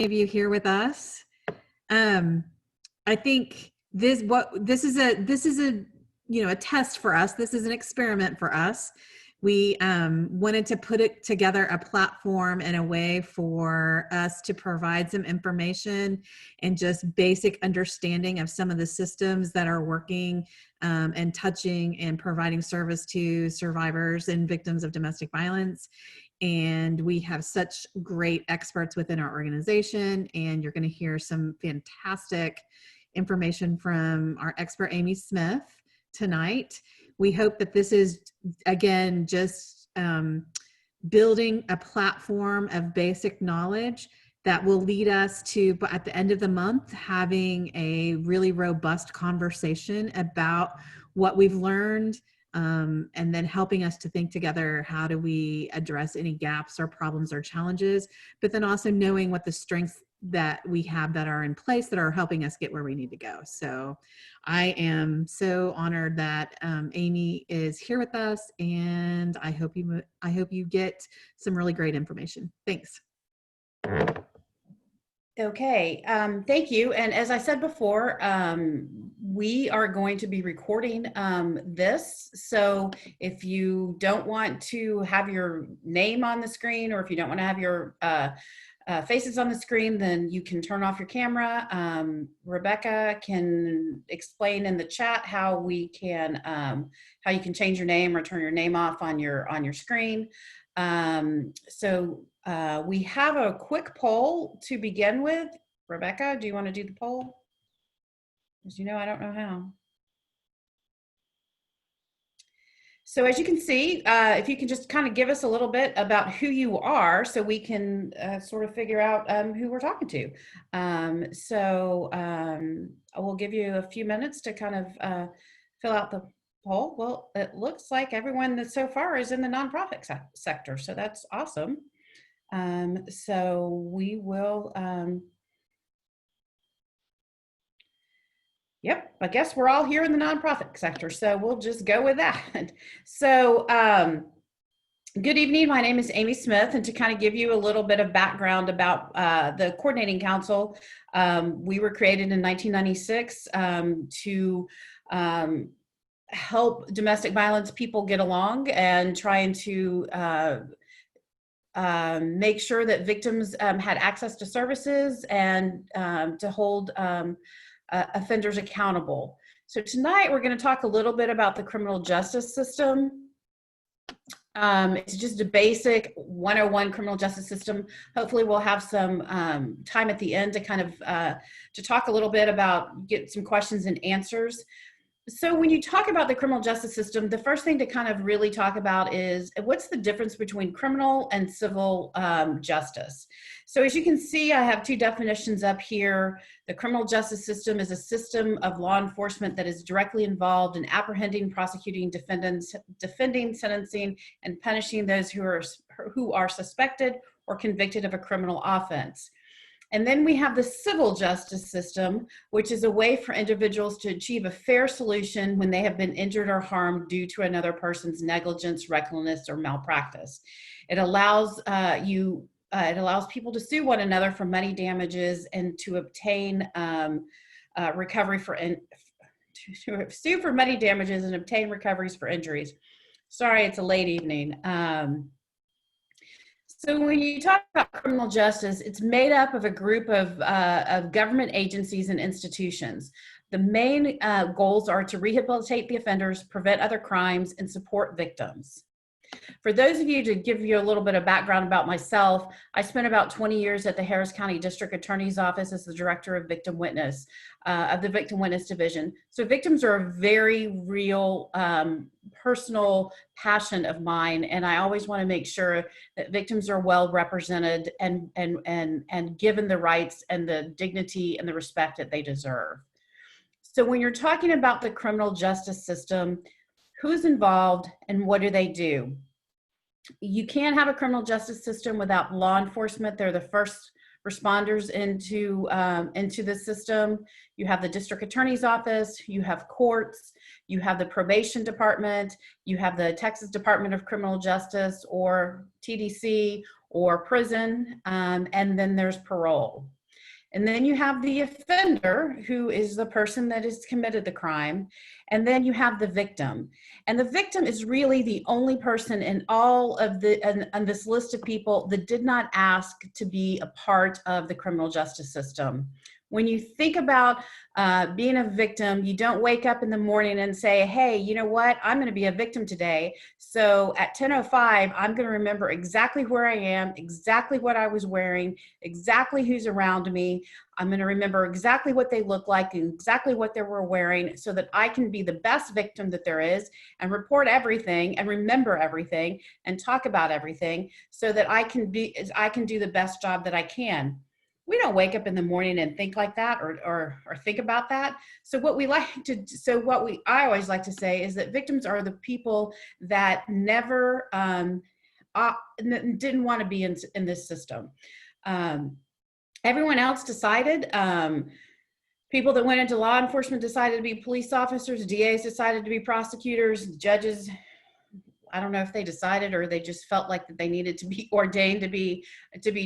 of you here with us. I think this is a a test for us. This is an experiment for us. We wanted to put it together a platform and a way for us to provide some information and just basic understanding of some of the systems that are working and touching and providing service to survivors and victims of domestic violence. And we have such great experts within our organization, and you're going to hear some fantastic information from our expert Amy Smith tonight. We hope that this is, again, just building a platform of basic knowledge that will lead us to, at the end of the month, having a really robust conversation about what we've learned, and then helping us to think together, how do we address any gaps or problems or challenges, but then also knowing what the strengths that we have that are in place that are helping us get where we need to go. So I am so honored that Amy is here with us, and I hope you get some really great information. Thanks. Okay, thank you. And as I said before, we are going to be recording this. So if you don't want to have your name on the screen, or if you don't want to have your faces on the screen, then you can turn off your camera. Rebecca can explain in the chat how we can, how you can change your name or turn your name off on your screen. We have a quick poll to begin with. Rebecca, do you want to do the poll? As you know, I don't know how. So as you can see, if you can just kind of give us a little bit about who you are, so we can sort of figure out who we're talking to. I will give you a few minutes to kind of fill out the poll. Well, it looks like everyone that so far is in the nonprofit sector, so that's awesome. So we will, yep, I guess we're all here in the nonprofit sector, so we'll just go with that. So good evening, my name is Amy Smith, and to kind of give you a little bit of background about the Coordinating Council, we were created in 1996 to help domestic violence people get along and trying to make sure that victims had access to services and to hold offenders accountable. So tonight we're going to talk a little bit about the criminal justice system. It's just a basic 101 criminal justice system. Hopefully we'll have some time at the end to kind of to talk a little bit about, get some questions and answers. So when you talk about the criminal justice system, the first thing to kind of really talk about is what's the difference between criminal and civil justice. So as you can see, I have two definitions up here. The criminal justice system is a system of law enforcement that is directly involved in apprehending, prosecuting, defending, sentencing, and punishing those who are suspected or convicted of a criminal offense. And then we have the civil justice system, which is a way for individuals to achieve a fair solution when they have been injured or harmed due to another person's negligence, recklessness, or malpractice. It allows people to sue one another for money damages and to obtain recovery for to sue for money damages and obtain recoveries for injuries. Sorry, it's a late evening. So when you talk about criminal justice, it's made up of a group of government agencies and institutions. The main goals are to rehabilitate the offenders, prevent other crimes, and support victims. For those of you, to give you a little bit of background about myself, I spent about 20 years at the Harris County District Attorney's Office as the Director of Victim Witness, of the Victim Witness Division. So victims are a very real personal passion of mine, and I always want to make sure that victims are well represented and given the rights and the dignity and the respect that they deserve. So when you're talking about the criminal justice system, who's involved and what do they do? You can't have a criminal justice system without law enforcement. They're the first responders into the system. You have the district attorney's office, you have courts, you have the probation department, you have the Texas Department of Criminal Justice, or TDC, or prison, and then there's parole. And then you have the offender, who is the person that has committed the crime. And then you have the victim. And the victim is really the only person in all of on this list of people that did not ask to be a part of the criminal justice system. When you think about being a victim, you don't wake up in the morning and say, hey, you know what? I'm going to be a victim today. So at 10:05, I'm going to remember exactly where I am, exactly what I was wearing, exactly who's around me. I'm going to remember exactly what they look like and exactly what they were wearing so that I can be the best victim that there is and report everything and remember everything and talk about everything so that I can do the best job that I can. We don't wake up in the morning and think like that or think about that. So I always like to say is that victims are the people that never didn't want to be in this system. Everyone else decided. People that went into law enforcement decided to be police officers. DAs decided to be prosecutors. Judges, I don't know if they decided or they just felt like that they needed to be ordained to be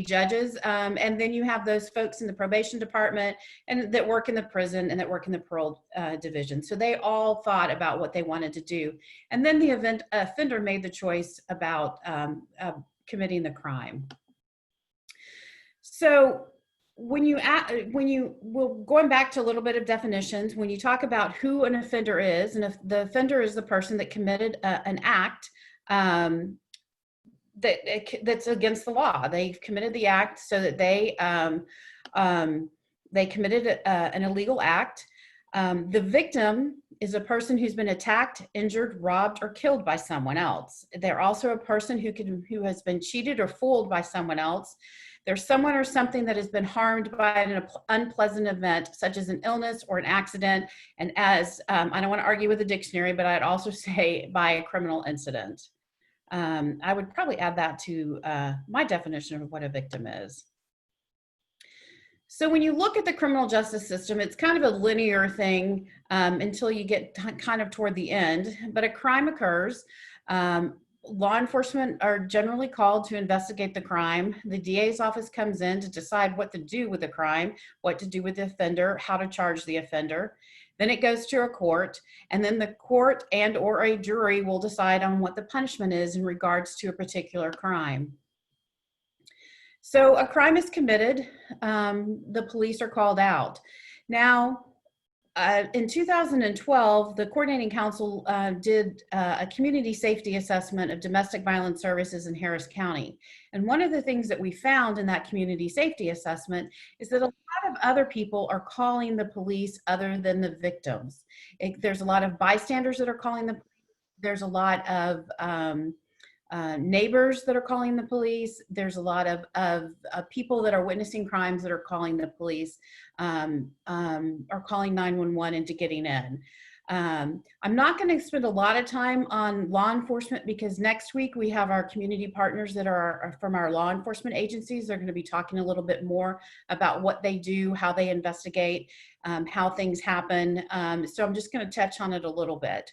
judges. And then you have those folks in the probation department and that work in the prison and that work in the parole division. So they all thought about what they wanted to do. And then the offender made the choice about committing the crime. So going back to a little bit of definitions, when you talk about who an offender is, and if the offender is the person that committed an act that's against the law, they've committed the act so that they committed an illegal act. The victim is a person who's been attacked, injured, robbed, or killed by someone else. They're also a person who has been cheated or fooled by someone else. There's someone or something that has been harmed by an unpleasant event, such as an illness or an accident. And as, I don't want to argue with the dictionary, but I'd also say by a criminal incident. I would probably add that to my definition of what a victim is. So when you look at the criminal justice system, it's kind of a linear thing until you get kind of toward the end, but a crime occurs. Law enforcement are generally called to investigate the crime. The DA's office comes in to decide what to do with the crime, what to do with the offender, how to charge the offender. Then it goes to a court, and then the court and or a jury will decide on what the punishment is in regards to a particular crime. So a crime is committed, the police are called out. Now, in 2012, the Coordinating Council did a community safety assessment of domestic violence services in Harris County. And one of the things that we found in that community safety assessment is that a lot of other people are calling the police other than the victims. There's a lot of bystanders that are calling the police. There's a lot of neighbors that are calling the police. There's a lot of people that are witnessing crimes that are calling the police, or calling 911 and to getting in. I'm not going to spend a lot of time on law enforcement because next week we have our community partners that are from our law enforcement agencies. They're going to be talking a little bit more about what they do, how they investigate, how things happen. So I'm just going to touch on it a little bit.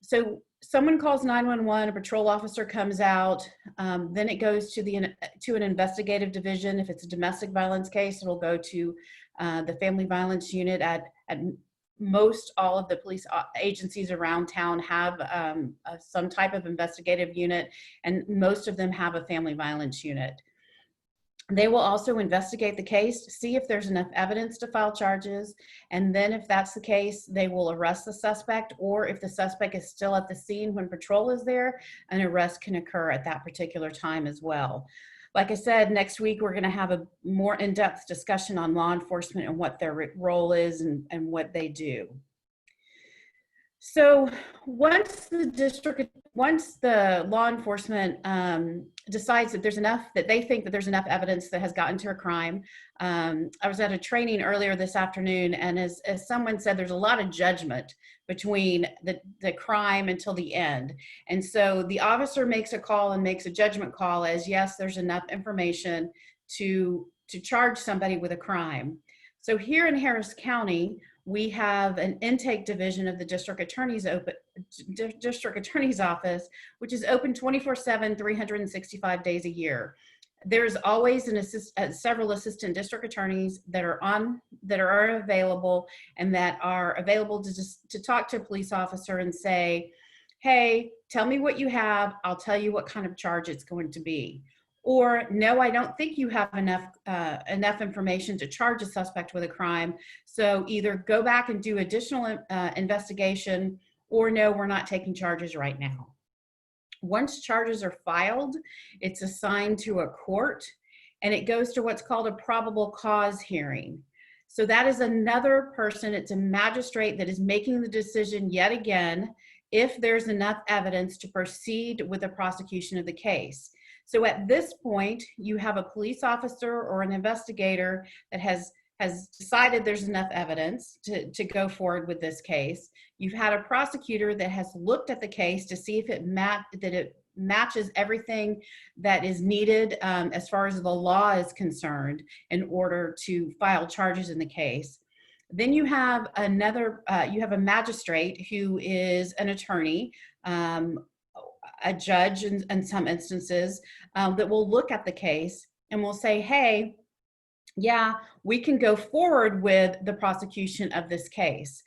So someone calls 911, a patrol officer comes out, then it goes to an investigative division. If it's a domestic violence case, it'll go to the family violence unit. At most all of the police agencies around town have some type of investigative unit, and most of them have a family violence unit. They will also investigate the case, see if there's enough evidence to file charges, and then if that's the case, they will arrest the suspect, or if the suspect is still at the scene when patrol is there, an arrest can occur at that particular time as well. Like I said, next week we're going to have a more in-depth discussion on law enforcement and what their role is and what they do. So once the law enforcement decides that they think that there's enough evidence that has gotten to a crime. I was at a training earlier this afternoon, and as someone said, there's a lot of judgment between the crime until the end. And so the officer makes a call and makes a judgment call as, yes, there's enough information to charge somebody with a crime. So here in Harris County, we have an intake division of the district attorney's office, which is open 24/7, 365 days a year. There's always several assistant district attorneys that are available, and that are available to talk to a police officer and say, hey, tell me what you have. I'll tell you what kind of charge it's going to be. Or, no, I don't think you have enough information to charge a suspect with a crime. So either go back and do additional investigation, or no, we're not taking charges right now. Once charges are filed, it's assigned to a court, and it goes to what's called a probable cause hearing. So that is another person, it's a magistrate that is making the decision yet again if there's enough evidence to proceed with the prosecution of the case. So at this point, you have a police officer or an investigator that has decided there's enough evidence to go forward with this case. You've had a prosecutor that has looked at the case to see if it matches everything that is needed as far as the law is concerned in order to file charges in the case. Then you have you have a magistrate who is an attorney, a judge in some instances, that will look at the case and will say, hey, yeah, we can go forward with the prosecution of this case.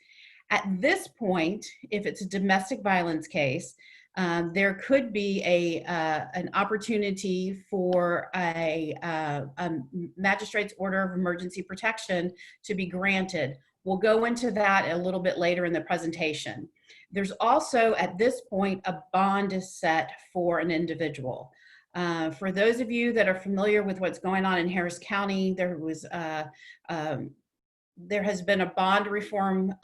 At this point, if it's a domestic violence case, there could be an opportunity for a magistrate's order of emergency protection to be granted. We'll go into that a little bit later in the presentation. There's also, at this point, a bond is set for an individual. For those of you that are familiar with what's going on in Harris County, there has been a bond reform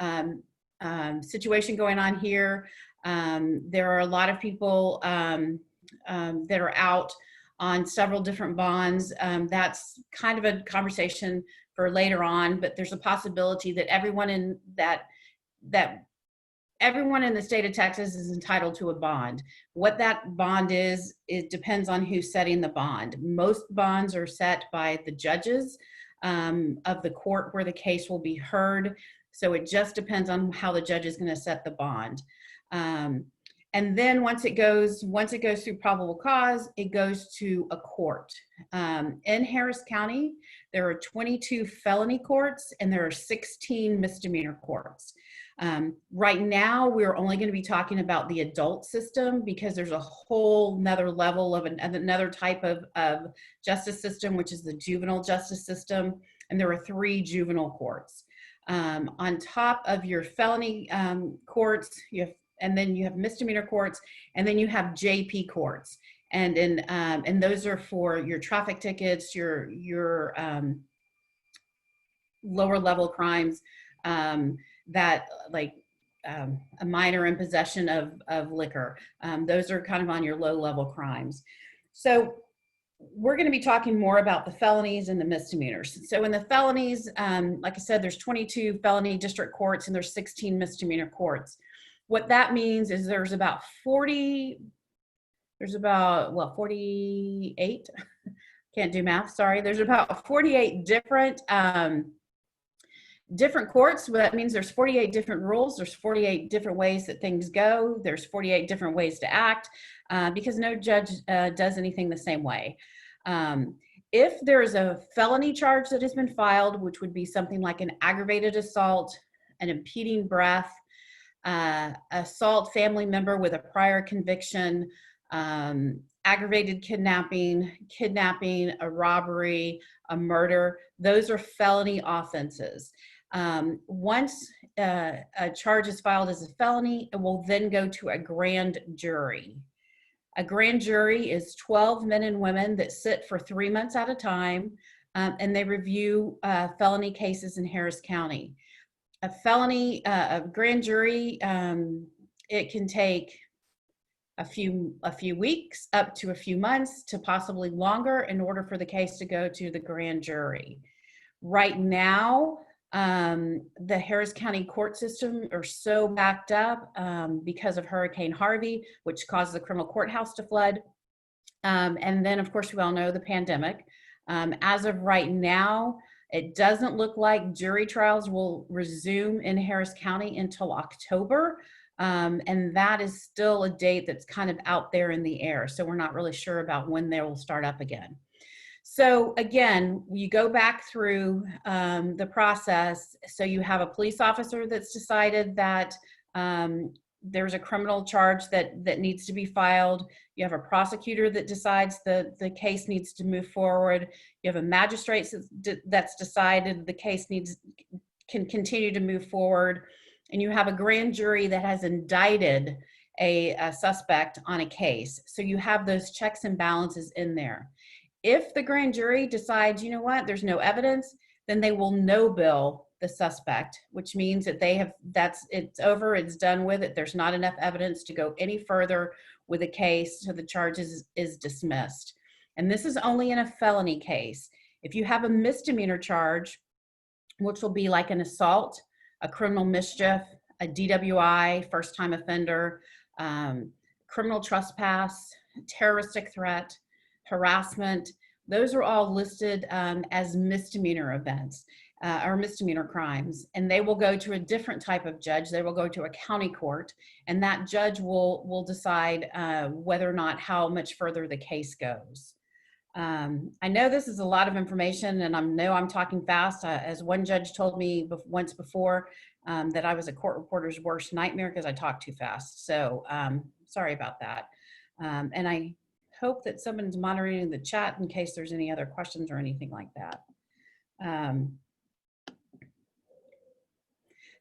situation going on here. There are a lot of people that are out on several different bonds. That's kind of a conversation for later on, but there's a possibility that everyone in the state of Texas is entitled to a bond. What that bond is, it depends on who's setting the bond. Most bonds are set by the judges of the court where the case will be heard. So it just depends on how the judge is going to set the bond. And then once it goes through probable cause, it goes to a court. In Harris County, there are 22 felony courts and there are 16 misdemeanor courts. Right now, we're only going to be talking about the adult system because there's a whole nother level of another type of justice system, which is the juvenile justice system. And there are 3 juvenile courts. On top of your felony courts, and then you have misdemeanor courts, and then you have JP courts. And those are for your traffic tickets, your lower level crimes, that like a minor in possession of liquor. Those are kind of on your low level crimes. So we're going to be talking more about the felonies and the misdemeanors. So in the felonies, like I said, there's 22 felony district courts and there's 16 misdemeanor courts. What that means is there's about 48, can't do math, sorry. There's about 48 different courts. Well, that means there's 48 different rules. There's 48 different ways that things go. There's 48 different ways to act because no judge does anything the same way. If there's a felony charge that has been filed, which would be something like an aggravated assault, an impeding breath, assault family member with a prior conviction, aggravated kidnapping, a robbery, a murder, those are felony offenses. Once a charge is filed as a felony, it will then go to a grand jury. A grand jury is 12 men and women that sit for 3 months at a time, and they review felony cases in Harris County. A grand jury, it can take a few weeks up to a few months to possibly longer in order for the case to go to the grand jury. Right now, the Harris County court system are so backed up because of Hurricane Harvey, which caused the criminal courthouse to flood. And then, of course, we all know the pandemic. As of right now, it doesn't look like jury trials will resume in Harris County until October. And that is still a date that's kind of out there in the air. So we're not really sure about when they will start up again. So again, you go back through the process. So you have a police officer that's decided that there's a criminal charge that needs to be filed. You have a prosecutor that decides the case needs to move forward. You have a magistrate that's decided the case can continue to move forward. And you have a grand jury that has indicted a suspect on a case. So you have those checks and balances in there. If the grand jury decides, you know what, there's no evidence, then they will no bill the suspect, which means that it's over, it's done with it. There's not enough evidence to go any further with a case, so the charge is dismissed. And this is only in a felony case. If you have a misdemeanor charge, which will be like an assault, a criminal mischief, a DWI, first time offender, criminal trespass, terroristic threat, harassment, those are all listed as misdemeanor events or misdemeanor crimes, and they will go to a different type of judge. They will go to a county court, and that judge will decide whether or not how much further the case goes. I know this is a lot of information, and I know I'm talking fast. As one judge told me once before, that I was a court reporter's worst nightmare because I talk too fast. So sorry about that. And I hope that someone's moderating the chat in case there's any other questions or anything like that.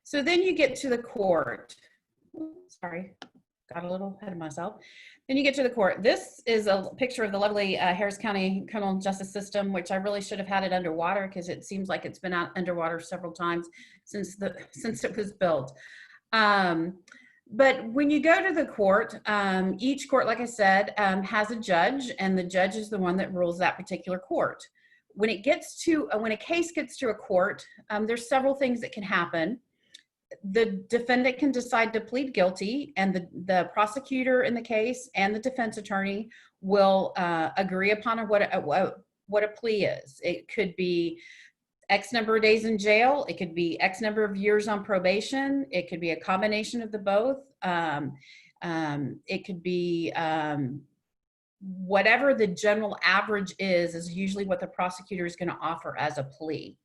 So then you get to the court. Sorry, got a little ahead of myself. Then you get to the court. This is a picture of the lovely Harris County criminal justice system, which I really should have had it underwater because it seems like it's been out underwater several times since it was built. But when you go to the court, each court, like I said, has a judge, and the judge is the one that rules that particular court. When a case gets to a court, there's several things that can happen. The defendant can decide to plead guilty, and the prosecutor in the case and the defense attorney will agree upon what a plea is. It could be X number of days in jail. It could be X number of years on probation. It could be a combination of the both. It could be whatever the general average is usually what the prosecutor is going to offer as a plea.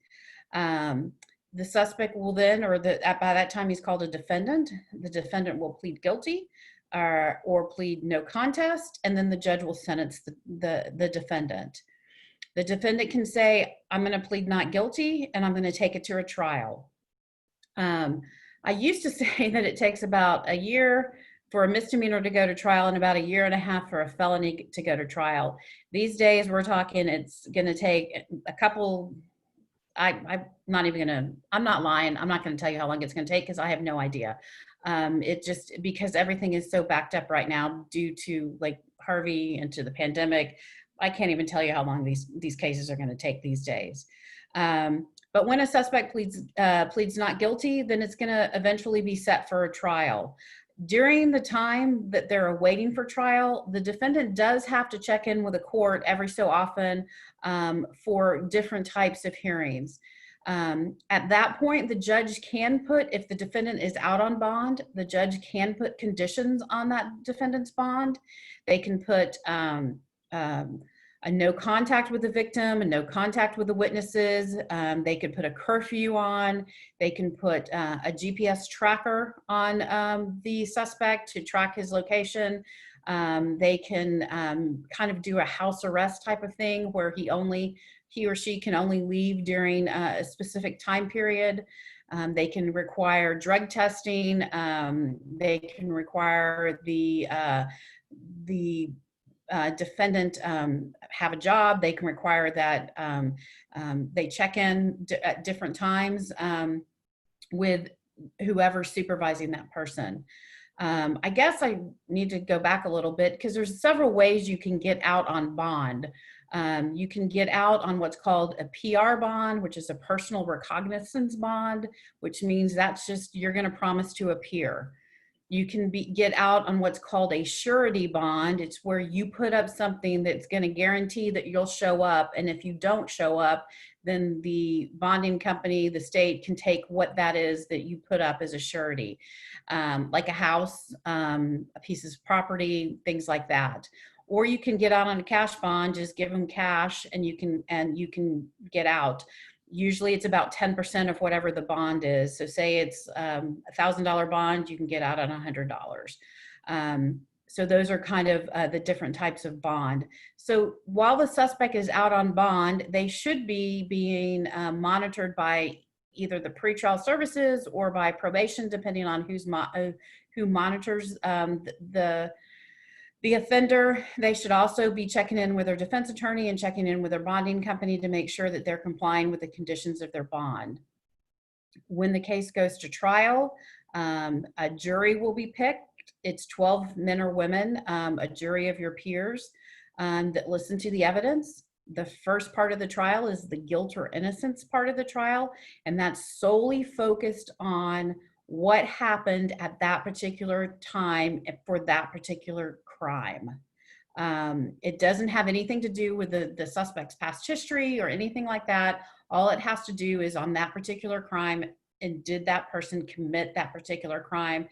The suspect will then, by that time he's called a defendant, the defendant will plead guilty or plead no contest, and then the judge will sentence the defendant. The defendant can say, I'm going to plead not guilty, and I'm going to take it to a trial. I used to say that it takes about a year for a misdemeanor to go to trial and about a year and a half for a felony to go to trial. These days we're talking it's going to take a couple. I'm not lying. I'm not going to tell you how long it's going to take because I have no idea. It just, because everything is so backed up right now due to like Harvey and to the pandemic, I can't even tell you how long these cases are going to take these days. But when a suspect pleads not guilty, then it's going to eventually be set for a trial. During the time that they're awaiting for trial, the defendant does have to check in with a court every so often for different types of hearings. At that point, the judge can put, if the defendant is out on bond, the judge can put conditions on that defendant's bond. They can put a no contact with the victim, a no contact with the witnesses. They could put a curfew on. They can put a GPS tracker on the suspect to track his location. They can kind of do a house arrest type of thing where he or she can only leave during a specific time period. They can require drug testing. They can require the defendant have a job. They can require that they check in at different times with whoever's supervising that person. I guess I need to go back a little bit because there's several ways you can get out on bond. You can get out on what's called a PR bond, which is a personal recognizance bond, which means that's just you're going to promise to appear. You can get out on what's called a surety bond. It's where you put up something that's going to guarantee that you'll show up. And if you don't show up, then the bonding company, the state, can take what that is that you put up as a surety, like a house, a piece of property, things like that. or you can get out on a cash bond, just give them cash and you can get out. Usually it's about 10% of whatever the bond is. So say it's $1,000 bond, you can get out on $100. So those are kind of the different types of bond. So while the suspect is out on bond, they should be being monitored by either the pretrial services or by probation, depending on who monitors the offender. They should also be checking in with their defense attorney and checking in with their bonding company to make sure that they're complying with the conditions of their bond. When the case goes to trial, a jury will be picked. It's 12 men or women, a jury of your peers that listen to the evidence. The first part of the trial is the guilt or innocence part of the trial, and that's solely focused on what happened at that particular time for that particular crime. It doesn't have anything to do with the suspect's past history or anything like that. All it has to do is on that particular crime, and did that person commit that particular crime.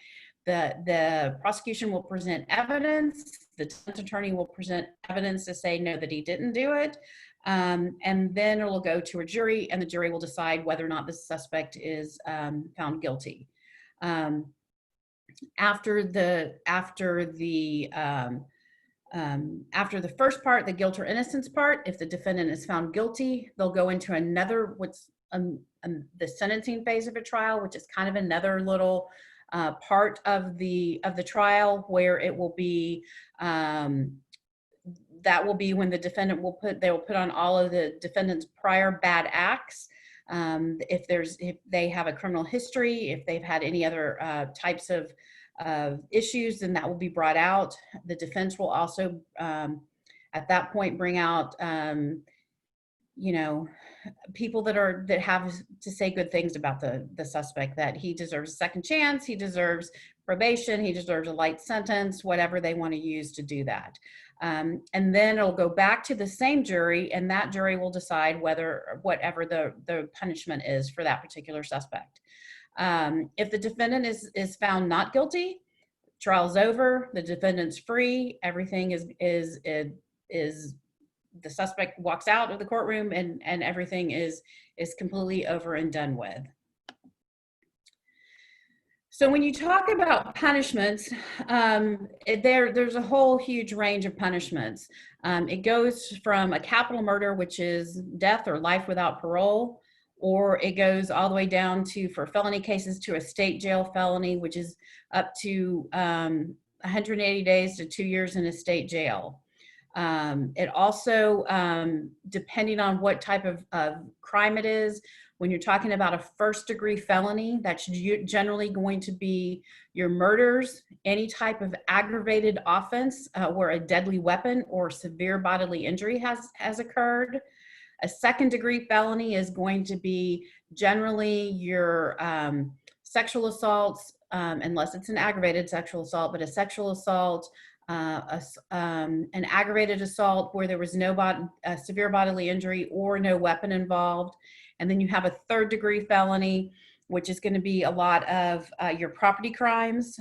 The prosecution will present evidence. The defense attorney will present evidence to say no, that he didn't do it. And then it will go to a jury, and the jury will decide whether or not the suspect is found guilty. After the first part, the guilt or innocence part, if the defendant is found guilty, they'll go into another the sentencing phase of a trial, which is kind of another little part of the trial, where it will be that will be when the defendant will put on all of the defendant's prior bad acts. If they have a criminal history, if they've had any other types of issues, then that will be brought out. The defense will also at that point bring out people that have to say good things about the suspect, that he deserves a second chance, he deserves probation, he deserves a light sentence, whatever they want to use to do that. And then it'll go back to the same jury, and that jury will decide whatever the punishment is for that particular suspect. If the defendant is found not guilty, trial's over, the defendant's free, everything is the suspect walks out of the courtroom, and everything is completely over and done with. So when you talk about punishments, there's a whole huge range of punishments. It goes from a capital murder, which is death or life without parole, or it goes all the way down to, for felony cases, to a state jail felony, which is up to 180 days to 2 years in a state jail. It also, depending on what type of crime it is, when you're talking about a first-degree felony, that's generally going to be your murders, any type of aggravated offense where a deadly weapon or severe bodily injury has occurred. A second-degree felony is going to be generally your sexual assaults, unless it's an aggravated sexual assault, but a sexual assault, an aggravated assault where there was no severe bodily injury or no weapon involved. And then you have a third-degree felony, which is going to be a lot of your property crimes,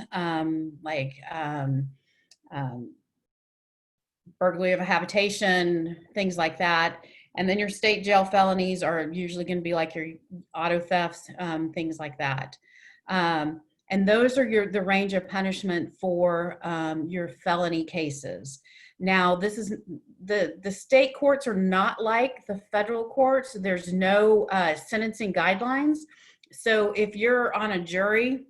like burglary of a habitation, things like that. And then your state jail felonies are usually going to be like your auto thefts, things like that. And those are the range of punishment for your felony cases. Now, this is the state courts are not like the federal courts. There's no sentencing guidelines. So if you're on a jury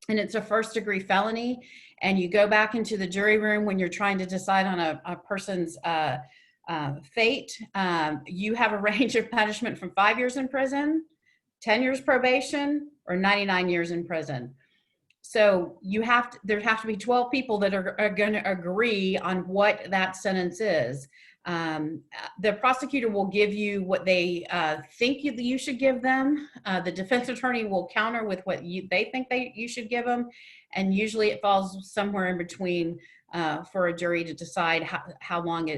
and it's a first-degree felony, and you go back into the jury room when you're trying to decide on a person's fate, you have a range of punishment from 5 years in prison, 10 years probation, or 99 years in prison. So there have to be 12 people that are going to agree on what that sentence is. The prosecutor will give you what they think you should give them. The defense attorney will counter with what they think you should give them. And usually it falls somewhere in between for a jury to decide how long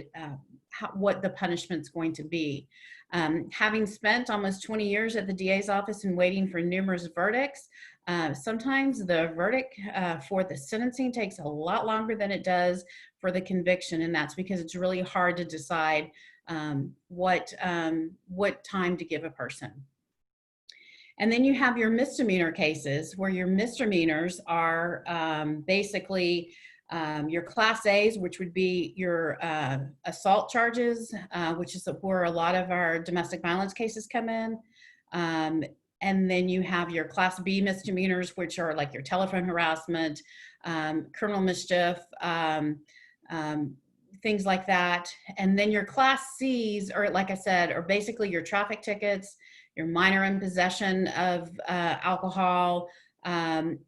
what the punishment's going to be. Having spent almost 20 years at the DA's office and waiting for numerous verdicts, sometimes the verdict for the sentencing takes a lot longer than it does for the conviction, and that's because it's really hard to decide what time to give a person. And then you have your misdemeanor cases, where your misdemeanors are basically your class A's, which would be your assault charges, which is where a lot of our domestic violence cases come in. And then you have your class B misdemeanors, which are like your telephone harassment, criminal mischief, things like that. And then your class C's, or like I said, are basically your traffic tickets, your minor in possession of alcohol,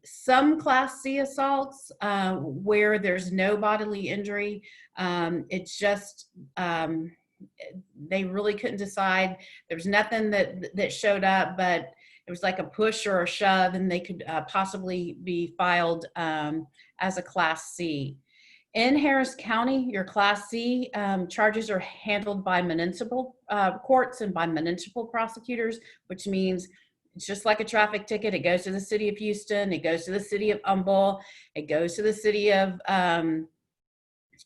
some class C assaults where there's no bodily injury. It's just, they really couldn't decide. There was nothing that showed up, but it was like a push or a shove, and they could possibly be filed as a class C. In Harris County, your Class C charges are handled by municipal courts and by municipal prosecutors, which means it's just like a traffic ticket. It goes to the city of Houston, it goes to the city of Humble, it goes to the city of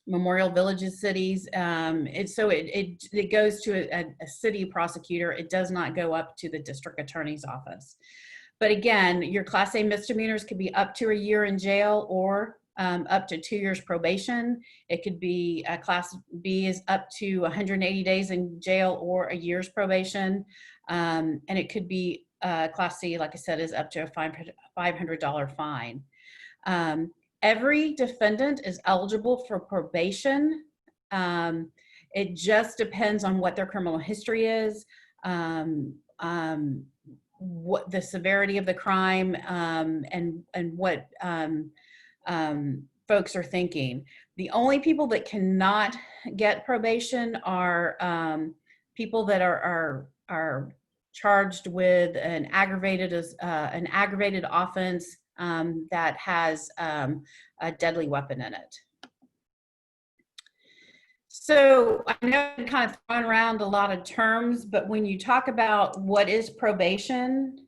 Memorial Villages cities. It goes to a city prosecutor. It does not go up to the district attorney's office. But again, your Class A misdemeanors could be up to a year in jail or up to 2 years probation. It could be Class B is up to 180 days in jail or a year's probation. And it could be Class C, like I said, is up to a $500 fine. Every defendant is eligible for probation. It just depends on what their criminal history is, what the severity of the crime, and what folks are thinking. The only people that cannot get probation are people that are charged with an aggravated offense that has a deadly weapon in it. So I know I'm kind of throwing around a lot of terms, but when you talk about what is probation,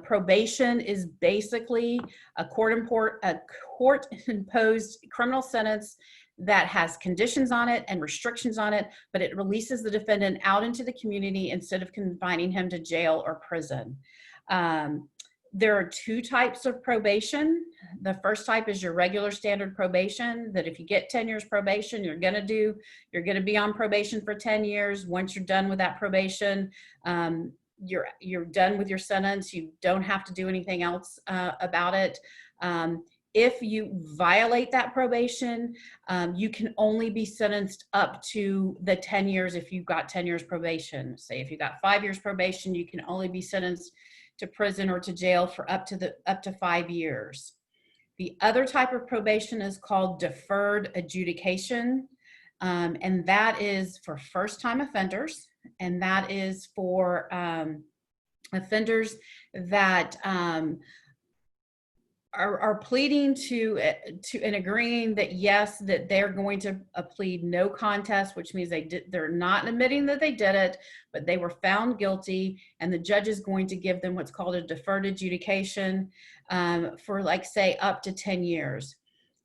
probation is basically a court-imposed criminal sentence that has conditions on it and restrictions on it, but it releases the defendant out into the community instead of confining him to jail or prison. There are two types of probation. The first type is your regular standard probation, that if you get 10 years probation, you're gonna be on probation for 10 years. Once you're done with that probation, you're done with your sentence. You don't have to do anything else about it. If you violate that probation, you can only be sentenced up to the 10 years if you've got 10 years probation. Say if you got 5 years probation, you can only be sentenced to prison or to jail for up to 5 years. The other type of probation is called deferred adjudication, and that is for first-time offenders, and that is for offenders that are pleading to and agreeing that yes, that they're going to plead no contest, which means they're not admitting that they did it, but they were found guilty, and the judge is going to give them what's called a deferred adjudication for, like, say, up to 10 years.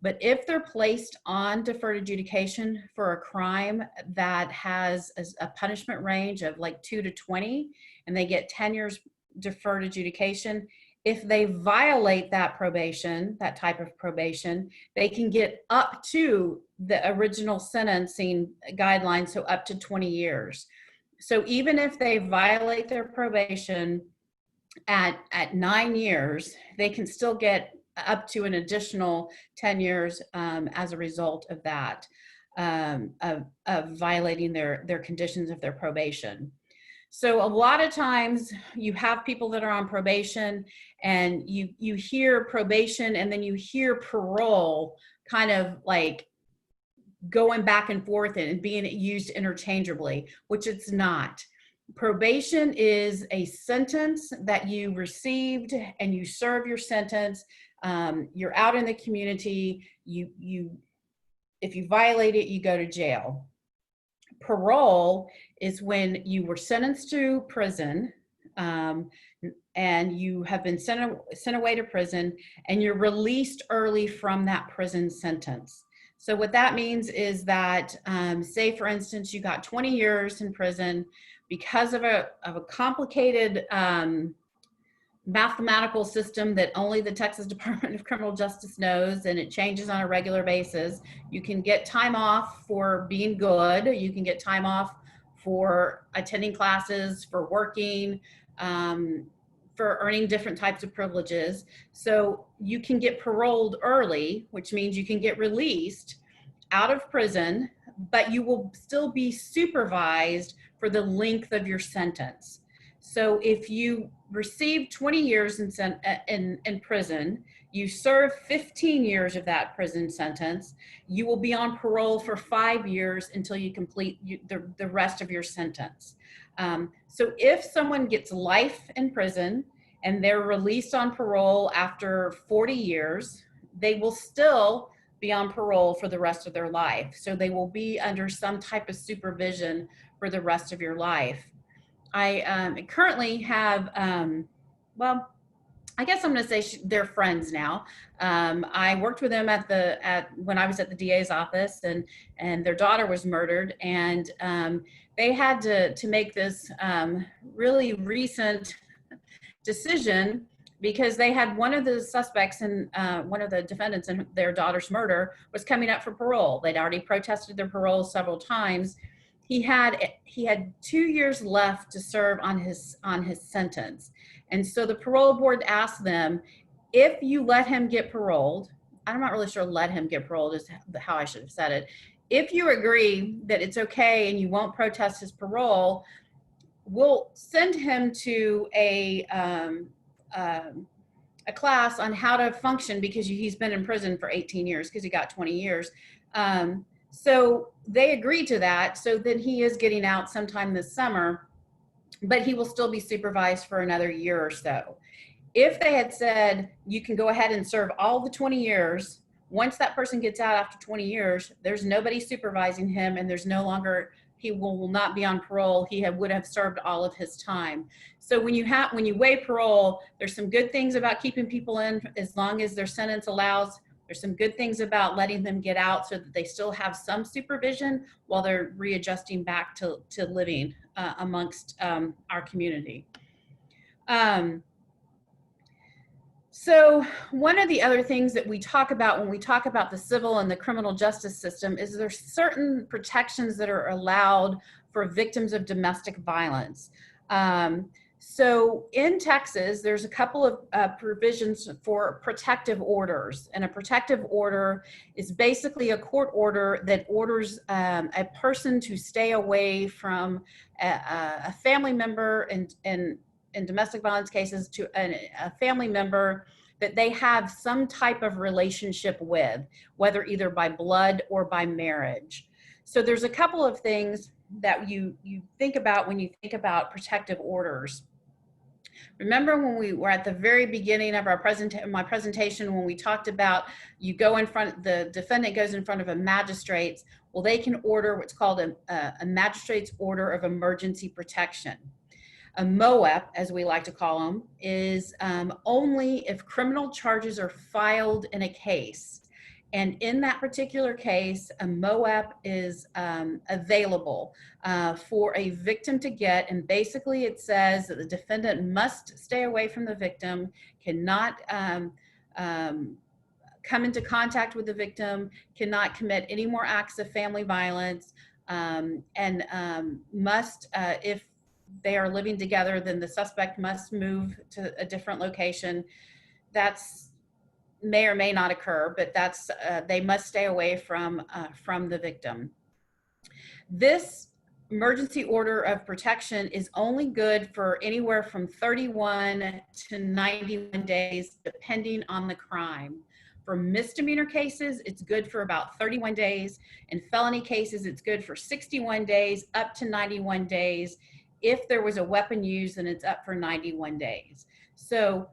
But if they're placed on deferred adjudication for a crime that has a punishment range of like 2 to 20, and they get 10 years deferred adjudication, if they violate that probation, that type of probation, they can get up to the original sentencing guidelines, so up to 20 years. So even if they violate their probation at 9 years, they can still get up to an additional 10 years as a result of that, of violating their conditions of their probation. So a lot of times you have people that are on probation, and you hear probation and then you hear parole kind of like going back and forth and being used interchangeably, which it's not. Probation is a sentence that you received and you serve your sentence. You're out in the community. If you violate it, you go to jail. Parole is when you were sentenced to prison, um, and you have been sent away to prison, and you're released early from that prison sentence. So what that means is that, say for instance, you got 20 years in prison because of a complicated mathematical system that only the Texas Department of Criminal Justice knows, and it changes on a regular basis. You can get time off for being good. You can get time off for attending classes, for working, for earning different types of privileges. So you can get paroled early, which means you can get released out of prison, but you will still be supervised for the length of your sentence. So if you receive 20 years in prison, you serve 15 years of that prison sentence, you will be on parole for 5 years until you complete the rest of your sentence. So if someone gets life in prison and they're released on parole after 40 years, they will still be on parole for the rest of their life. So they will be under some type of supervision for the rest of your life. I currently have, well, I guess I'm going to say they're friends now. I worked with them when I was at the DA's office, and their daughter was murdered, and they had to make this really recent decision because they had one of the suspects and one of the defendants in their daughter's murder was coming up for parole. They'd already protested their parole several times. He had 2 years left to serve on his sentence. And so the parole board asked them, if you let him get paroled, I'm not really sure let him get paroled is how I should have said it. If you agree that it's okay and you won't protest his parole, we'll send him to a class on how to function because he's been in prison for 18 years because he got 20 years. So they agreed to that. So then he is getting out sometime this summer, but he will still be supervised for another year or so. If they had said, you can go ahead and serve all the 20 years, once that person gets out after 20 years, there's nobody supervising him and there's no longer, he will not be on parole. He would have served all of his time. So when you weigh parole, there's some good things about keeping people in as long as their sentence allows. There's some good things about letting them get out so that they still have some supervision while they're readjusting back to living amongst our community. So one of the other things that we talk about when we talk about the civil and the criminal justice system is there's certain protections that are allowed for victims of domestic violence. So in Texas, there's a couple of provisions for protective orders. And a protective order is basically a court order that orders a person to stay away from a family member in domestic violence cases to a family member that they have some type of relationship with, whether either by blood or by marriage. So there's a couple of things that you think about when you think about protective orders. Remember when we were at the very beginning of my presentation when we talked about the defendant goes in front of a magistrate, well, they can order what's called a magistrate's order of emergency protection. A MOEP, as we like to call them, is only if criminal charges are filed in a case. And in that particular case, a MOEP is available for a victim to get. And basically it says that the defendant must stay away from the victim, cannot come into contact with the victim, cannot commit any more acts of family violence, and must, if they are living together, then the suspect must move to a different location. That's may or may not occur, but that's they must stay away from the victim. This emergency order of protection is only good for anywhere from 31 to 91 days, depending on the crime. For misdemeanor cases, it's good for about 31 days. In felony cases, it's good for 61 days, up to 91 days. If there was a weapon used, then it's up for 91 days. So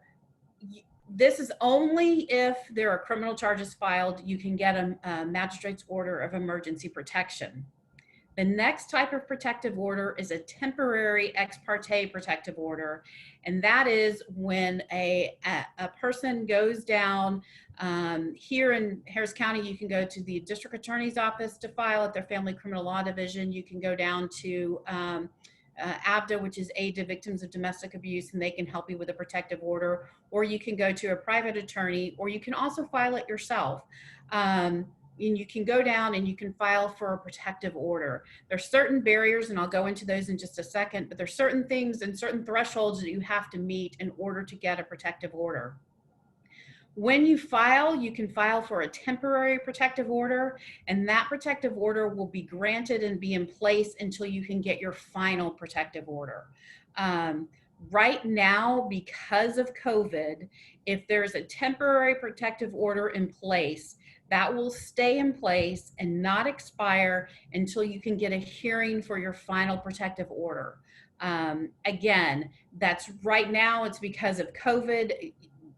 this is only if there are criminal charges filed, you can get a magistrate's order of emergency protection. The next type of protective order is a temporary ex parte protective order. And that is when a person goes down, here in Harris County, you can go to the district attorney's office to file at their family criminal law division. You can go down to ABDA, which is Aid to Victims of Domestic Abuse, and they can help you with a protective order, or you can go to a private attorney, or you can also file it yourself. And you can go down and you can file for a protective order. There's certain barriers, and I'll go into those in just a second, but there's certain things and certain thresholds that you have to meet in order to get a protective order. When you file, you can file for a temporary protective order, and that protective order will be granted and be in place until you can get your final protective order. Right now, because of COVID, if there's a temporary protective order in place, that will stay in place and not expire until you can get a hearing for your final protective order. Again, that's right now, it's because of COVID.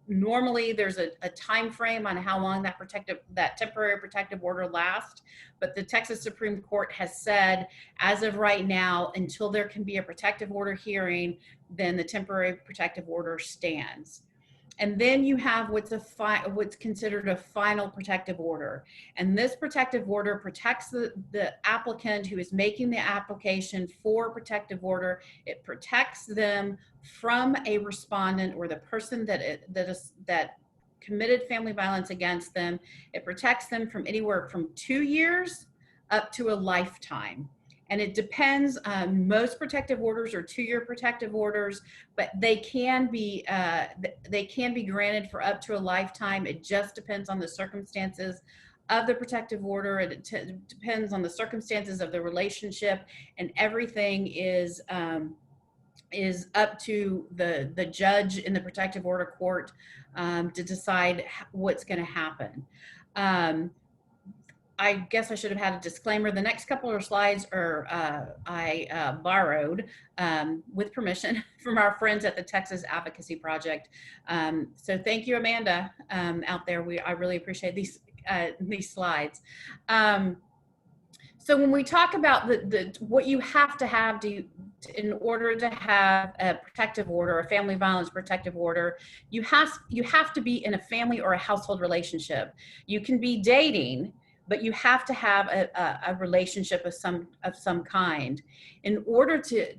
Normally there's a time frame on how long that temporary protective order lasts, but the Texas Supreme Court has said, as of right now, until there can be a protective order hearing, then the temporary protective order stands. And then you have what's considered a final protective order. And this protective order protects the applicant who is making the application for protective order. It protects them from a respondent or the person that committed family violence against them. It protects them from anywhere from 2 years up to a lifetime. And it depends. Most protective orders are 2-year protective orders, but they can be granted for up to a lifetime. It just depends on the circumstances of the protective order. It depends on the circumstances of the relationship, and everything is up to the judge in the protective order court to decide what's going to happen. I guess I should have had a disclaimer. The next couple of slides are I borrowed with permission from our friends at the Texas Advocacy Project. So thank you, Amanda, out there. I really appreciate these slides. So when we talk about what you have to have in order to have a protective order, a family violence protective order, you have to be in a family or a household relationship. You can be dating, but you have to have a relationship of some kind in order to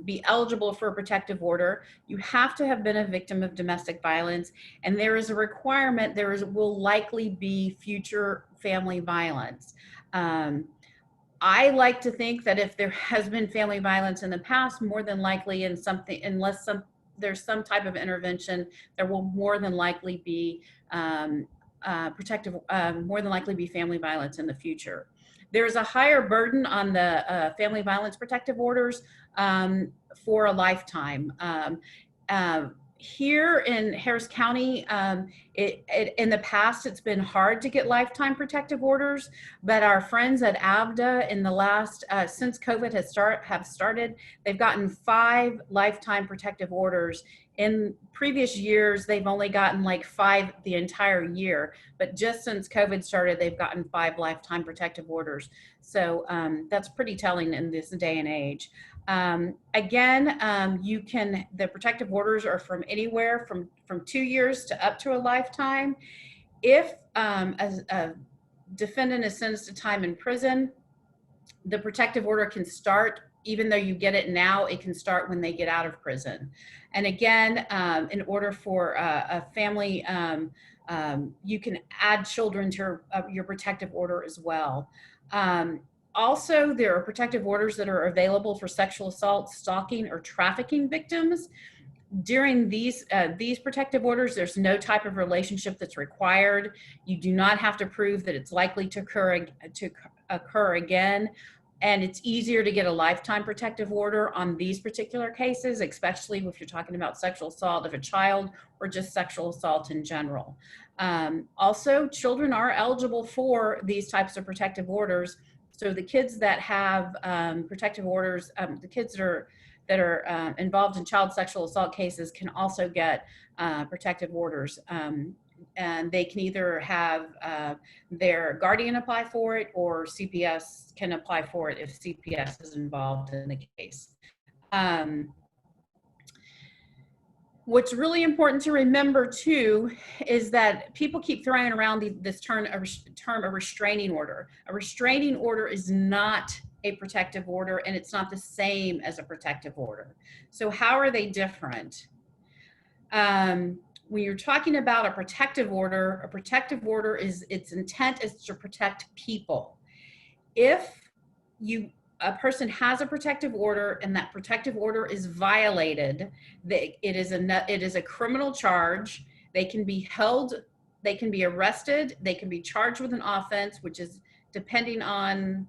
be eligible for a protective order. You have to have been a victim of domestic violence, and there is a requirement. Will likely be future family violence. I like to think that if there has been family violence in the past, more than likely unless there's some type of intervention, there will more than likely be more than likely be family violence in the future. There's a higher burden on the family violence protective orders for a lifetime. Here in Harris County, in the past, it's been hard to get lifetime protective orders, but our friends at ABDA in the last, since COVID have started, they've gotten 5 lifetime protective orders. In previous years, they've only gotten like 5 the entire year, but just since COVID started, they've gotten 5 lifetime protective orders. So that's pretty telling in this day and age. Again, the protective orders are from anywhere from 2 years to up to a lifetime. If a defendant is sentenced to time in prison, the protective order can start. Even though you get it now, it can start when they get out of prison. And again, in order for a family, you can add children to your protective order as well. Also, there are protective orders that are available for sexual assault, stalking, or trafficking victims. During these protective orders, there's no type of relationship that's required. You do not have to prove that it's likely to occur again. And it's easier to get a lifetime protective order on these particular cases, especially if you're talking about sexual assault of a child or just sexual assault in general. Also, children are eligible for these types of protective orders. So the kids that have protective orders, the kids that are involved in child sexual assault cases can also get protective orders. and they can either have their guardian apply for it, or CPS can apply for it if CPS is involved in the case. What's really important to remember too is that people keep throwing around this term a restraining order. A restraining order is not a protective order, and it's not the same as a protective order. So how are they different? When you're talking about a protective order is, its intent is to protect people. If a person has a protective order and that protective order is violated, it is a criminal charge. They can be held, they can be arrested, they can be charged with an offense, which is depending on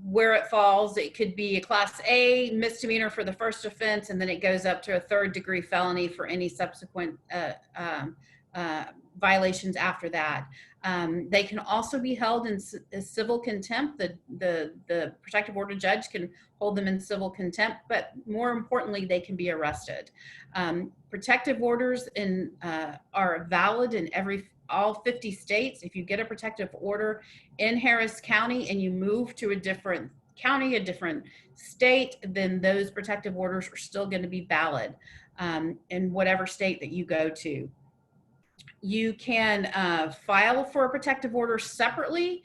where it falls. It could be a class A misdemeanor for the first offense, and then it goes up to a 3rd-degree felony for any subsequent violations after that. They can also be held in civil contempt. The protective order judge can hold them in civil contempt, but more importantly, they can be arrested. Protective orders are valid in all 50 states. If you get a protective order in Harris County and you move to a different county, a different state, then those protective orders are still going to be valid in whatever state that you go to. You can file for a protective order separately.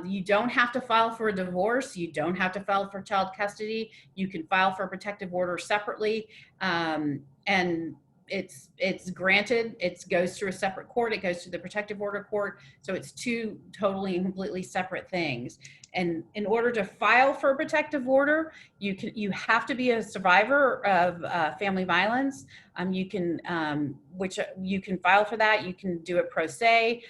You don't have to file for a divorce. You don't have to file for child custody. You can file for a protective order separately, and it's granted. It goes through a separate court. It goes to the protective order court. So it's two totally and completely separate things. And in order to file for a protective order, you have to be a survivor of family violence. You can file for that. You can do it pro se.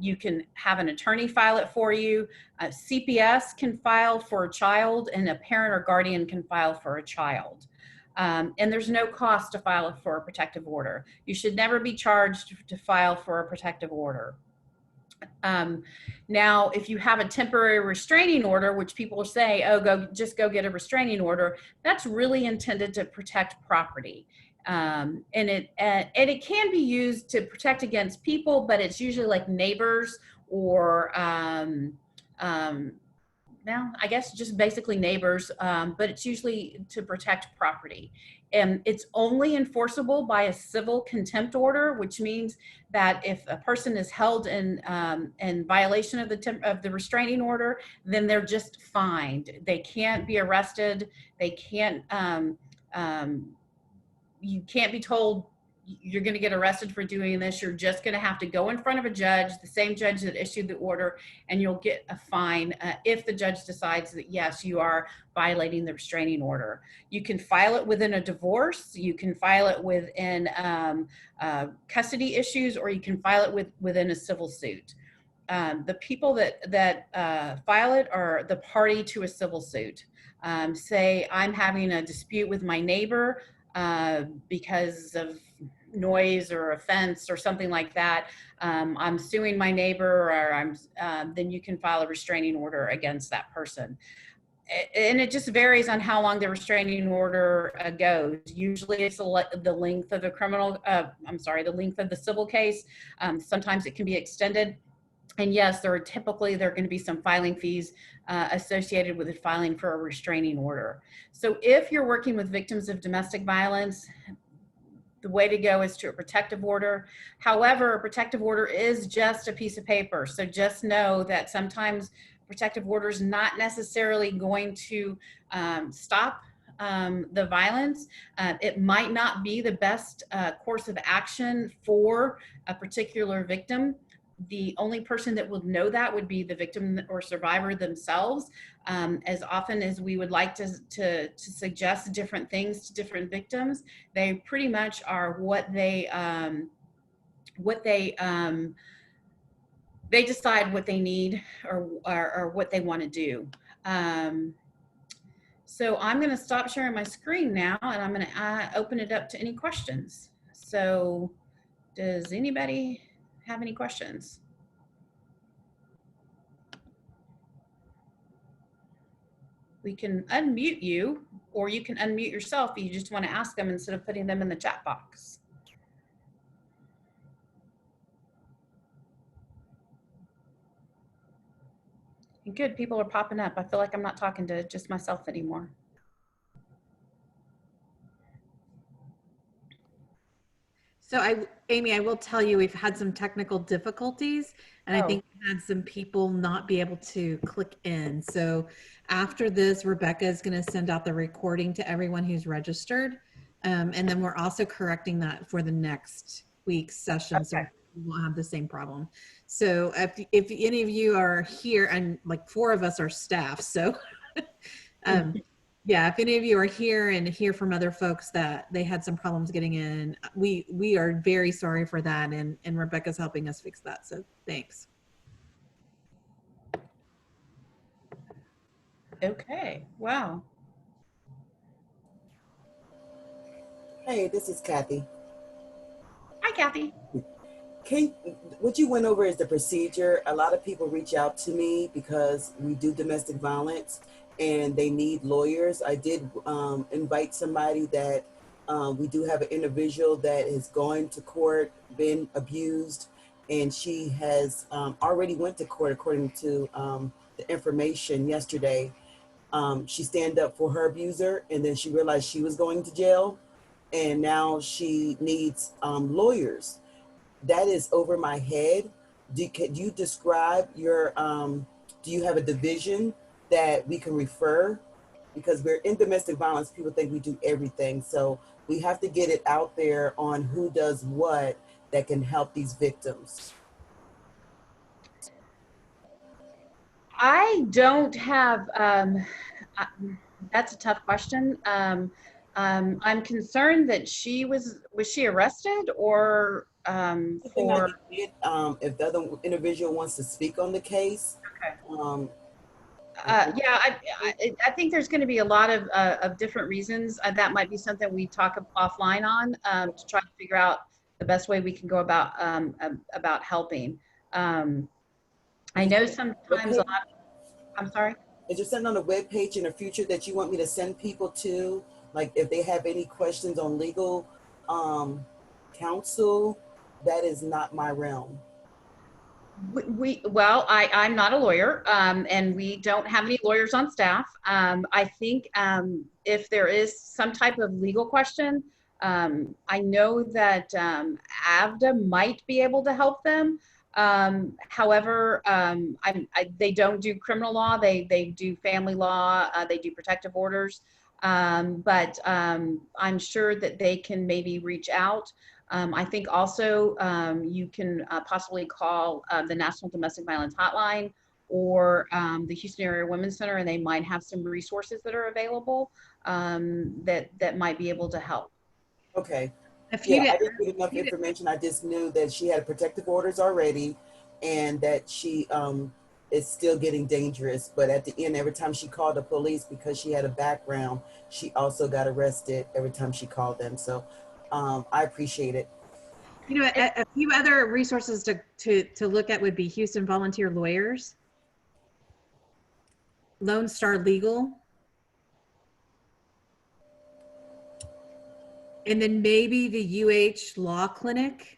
You can have an attorney file it for you. CPS can file for a child, and a parent or guardian can file for a child. And there's no cost to file for a protective order. You should never be charged to file for a protective order. Now, if you have a temporary restraining order, which people say, oh, just go get a restraining order, that's really intended to protect property. And it can be used to protect against people, but it's usually like neighbors or now, I guess just basically neighbors, but it's usually to protect property. And it's only enforceable by a civil contempt order, which means that if a person is held in violation of the restraining order, then they're just fined. They can't be arrested. They can't. You can't be told you're going to get arrested for doing this. You're just going to have to go in front of a judge, the same judge that issued the order, and you'll get a fine if the judge decides that, yes, you are violating the restraining order. You can file it within a divorce. You can file it within custody issues, or you can file it within a civil suit. The people that file it are the party to a civil suit. Say I'm having a dispute with my neighbor because of noise or offense or something like that. I'm suing my neighbor, or then you can file a restraining order against that person. And it just varies on how long the restraining order goes. Usually it's the length of the length of the civil case. Sometimes it can be extended. And yes, there are going to be some filing fees associated with filing for a restraining order. So if you're working with victims of domestic violence, the way to go is to a protective order. However, a protective order is just a piece of paper. So just know that sometimes protective order is not necessarily going to stop the violence. It might not be the best course of action for a particular victim. The only person that would know that would be the victim or survivor themselves. As often as we would like to suggest different things to different victims, they pretty much are what they decide what they need or what they want to do. So I'm going to stop sharing my screen now, and I'm going to open it up to any questions. So does anybody have any questions? We can unmute you, or you can unmute yourself if you just want to ask them instead of putting them in the chat box. Good, people are popping up. I feel like I'm not talking to just myself anymore. So Amy, I will tell you, we've had some technical difficulties, and I Oh, think we had some people not be able to click in. So after this, Rebecca is going to send out the recording to everyone who's registered. And then we're also correcting that for the next week's session. So okay. we won't have the same problem. So if any of you are here, and like 4 of us are staff, so yeah, if any of you are here and hear from other folks that they had some problems getting in, we are very sorry for that, and Rebecca's helping us fix that. So thanks. Okay, wow. Hey, this is Kathy. Hi, Kathy. Kate, what you went over is the procedure. A lot of people reach out to me because we do domestic violence and they need lawyers. I did invite somebody that we do have an individual that is going to court, been abused, and she has already went to court according to the information yesterday. She stand up for her abuser, and then she realized she was going to jail, and now she needs lawyers. That is over my head. Can you describe your, do you have a division that we can refer? Because we're in domestic violence, people think we do everything. So we have to get it out there on who does what that can help these victims. I don't have, that's a tough question. I'm concerned that was she arrested or Something I for, can get, if the other individual wants to speak on the case. okay. I Yeah, I think there's going to be a lot of different reasons. That might be something we talk offline on to try to figure out the best way we can go about helping. I know sometimes a lot. I'm sorry. Is there something on the webpage in the future that you want me to send people to? Like if they have any questions on legal counsel, that is not my realm. Well, I'm not a lawyer, and we don't have any lawyers on staff. I think if there is some type of legal question, I know that AVDA might be able to help them. However, they don't do criminal law. They do family law. They do protective orders. But I'm sure that they can maybe reach out. I think also you can possibly call the National Domestic Violence Hotline or the Houston Area Women's Center, and they might have some resources that are available that might be able to help. Okay. If Yeah, you I didn't get enough information. I just knew that she had protective orders already and that she is still getting dangerous. But at the end, every time she called the police because she had a background, she also got arrested every time she called them. So I appreciate it. you know, a few other resources to look at would be Houston Volunteer Lawyers, Lone Star Legal, and then maybe the UH Law Clinic.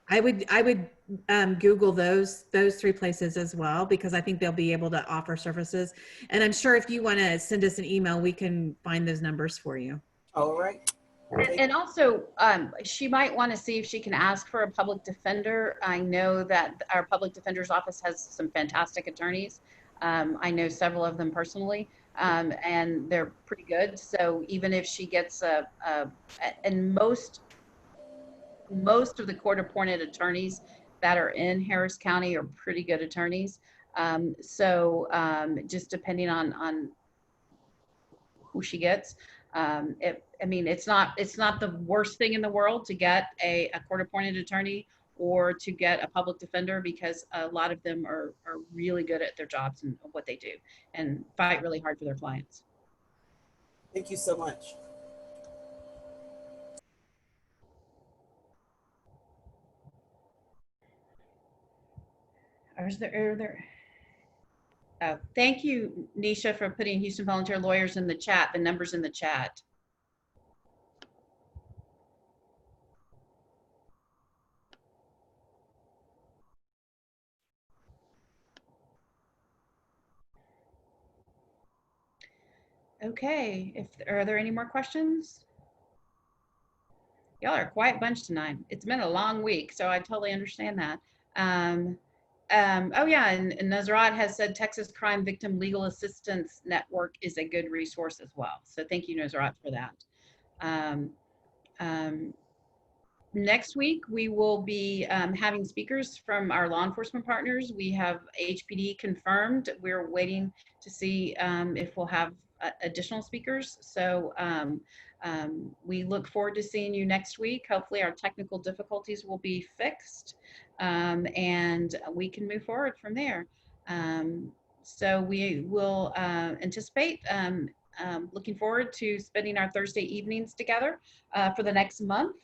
I would Google those 3 places as well, because I think they'll be able to offer services. And I'm sure if you want to send us an email, we can find those numbers for you. All right. And also, she might want to see if she can ask for a public defender. I know that our public defender's office has some fantastic attorneys. I know several of them personally, and they're pretty good. So even if she gets and most of the court-appointed attorneys that are in Harris County are pretty good attorneys. So just depending on who she gets, I mean, it's not the worst thing in the world to get a court-appointed attorney or to get a public defender, because a lot of them are really good at their jobs and what they do and fight really hard for their clients. Thank you so much. Oh, thank you, Nisha, for putting Houston Volunteer Lawyers in the chat, the numbers in the chat. Okay, are there any more questions? Y'all are a quiet bunch tonight. It's been a long week, so I totally understand that. Oh yeah, and Nazrat has said Texas Crime Victim Legal Assistance Network is a good resource as well. So thank you, Nazrat, for that. Next week, we will be having speakers from our law enforcement partners. We have HPD confirmed. We're waiting to see if we'll have additional speakers. So we look forward to seeing you next week. Hopefully our technical difficulties will be fixed and we can move forward from there. So we will anticipate looking forward to spending our Thursday evenings together for the next month.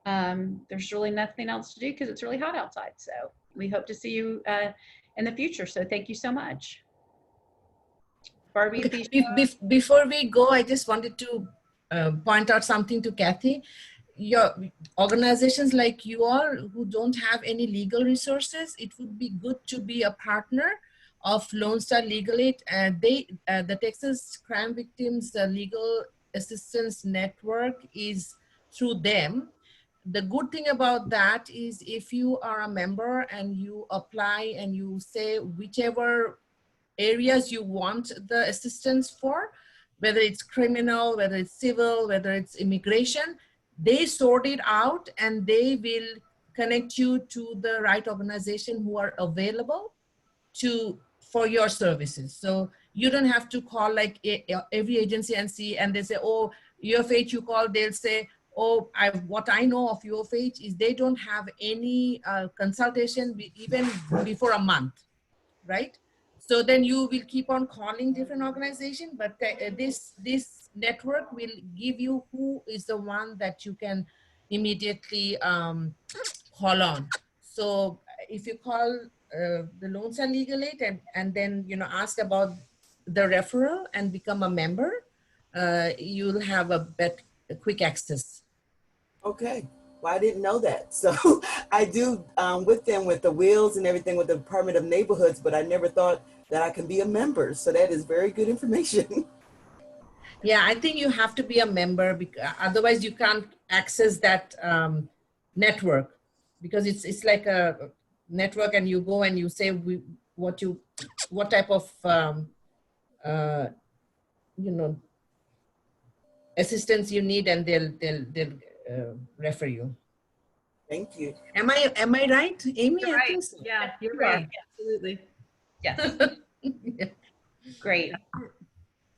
There's really nothing else to do because it's really hot outside. So we hope to see you in the future. So thank you so much. Barbie, Okay. Before we go, I just wanted to point out something to Kathy. Your organizations like you all who don't have any legal resources, it would be good to be a partner of Lone Star Legal Aid. The Texas Crime Victims Legal Assistance Network is through them. The good thing about that is if you are a member and you apply and you say whichever areas you want the assistance for, whether it's criminal, whether it's civil, whether it's immigration, they sort it out and they will connect you to the right organization who are available for your services. So you don't have to call like every agency and see, and they say, oh, UFH you call, they'll say, oh, what I know of UFH is they don't have any consultation even before a month, right? So then you will keep on calling different organizations, but this network will give you who is the one that you can immediately call on. So if you call the Lone Star Legal Aid and then ask about the referral and become a member, you'll have a quick access. Okay. Well, I didn't know that. So I do with them with the wheels and everything with the Department of Neighborhoods, but I never thought that I can be a member. So that is very good information. Yeah, I think you have to be a member because otherwise you can't access that network, because it's like a network and you go and you say what type of assistance you need, and they'll refer you. Thank you. Am I right, Amy? You're I right. think so. Yeah, you're You are. right. Absolutely. Yes. Yeah. Great.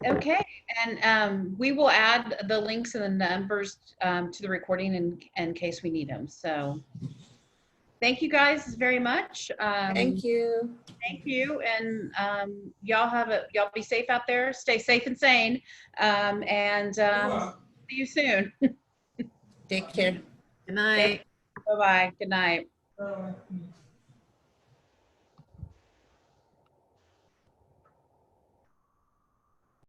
Okay, and we will add the links and the numbers to the recording in case we need them. So thank you guys very much. Thank you. Thank you, and y'all be safe out there. Stay safe and sane, and see you soon. Take care. Good night. Bye-bye. Good night.